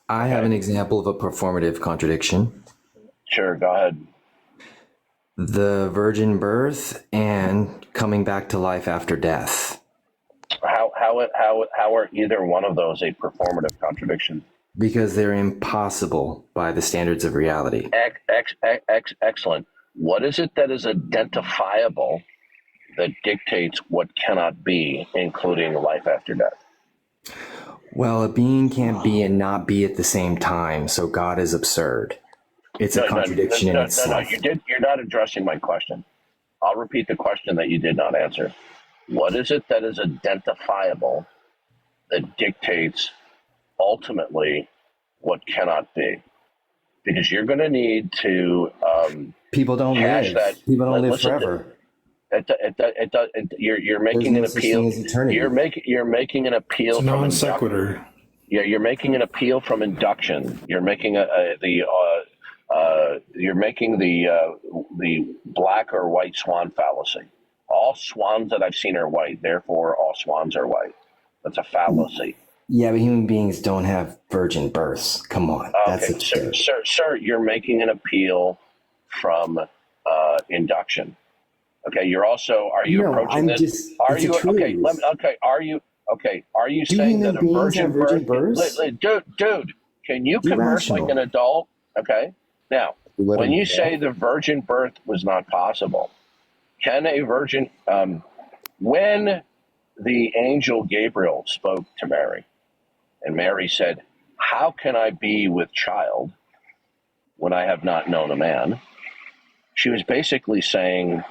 I have an example of a performative contradiction. Sure, go ahead. The virgin birth and coming back to life after death. How are either one of those a performative contradiction? Because they're impossible by the standards of reality. Excellent. What is it that is identifiable that dictates what cannot be, including life after death? Well, a being can't be and not be at the same time, so God is absurd. It's a contradiction in itself. No, you're not addressing my question. I'll repeat the question that you did not answer. What is it that is identifiable that dictates ultimately what cannot be? Because you're going to need to people don't live. People don't live forever. You're making an appeal. You're making an appeal. It's a non sequitur. Yeah, you're making an appeal from induction. You're making the black or white swan fallacy. All swans that I've seen are white, therefore all swans are white. That's a fallacy. Yeah, but human beings don't have virgin births. Come on, that's absurd. Sir, you're making an appeal from induction. Okay, you're also. Are you approaching this? Are you okay? Are you saying that a virgin birth? Dude, can you converse like an adult? Okay. Now, when you say the virgin birth was not possible, can a virgin? When the angel Gabriel spoke to Mary, and Mary said, "How can I be with child when I have not known a man?" She was basically saying,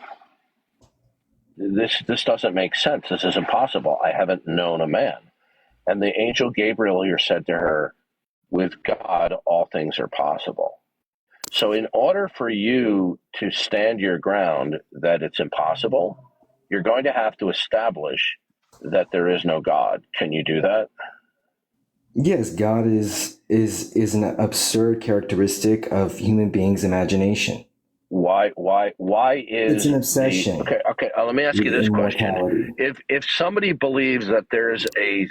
This doesn't make sense. This is impossible. I haven't known a man. And the angel Gabriel here said to her, with God, all things are possible. So in order for you to stand your ground that it's impossible, you're going to have to establish that there is no God. Can you do that? Yes, God is an absurd characteristic of human beings' imagination. Why is it's an obsession? Okay. Let me ask you this question: If somebody believes that there's a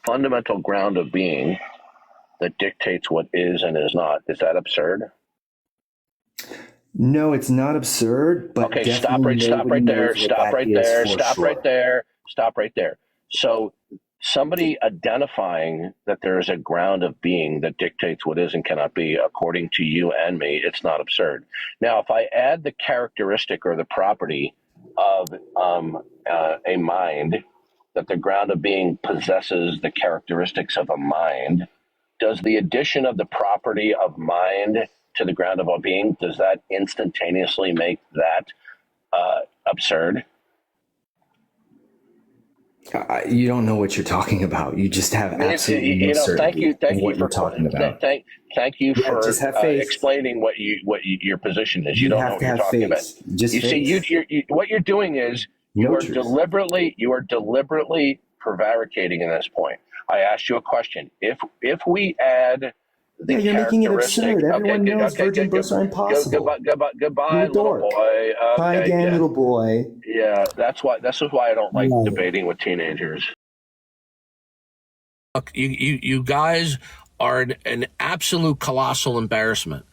fundamental ground of being that dictates what is and is not, is that absurd? No, it's not absurd. But okay, stop right there. So somebody identifying that there is a ground of being that dictates what is and cannot be, according to you and me, it's not absurd. Now, if I add the characteristic or the property of a mind, that the ground of being possesses the characteristics of a mind, does the addition of the property of mind to the ground of a being, does that instantaneously make that absurd? You don't know what you're talking about. You just have absolutely no certainty thank what you're talking about. Thank you for explaining what your position is. You don't know what you're talking about. What you're doing is you are deliberately prevaricating in this point. I asked you a question. If we add you're making it absurd. Everyone knows virgin births are impossible. Goodbye, little boy. Try again, little boy. Yeah, this is why I don't like debating with teenagers. Look, you guys are an absolute colossal embarrassment.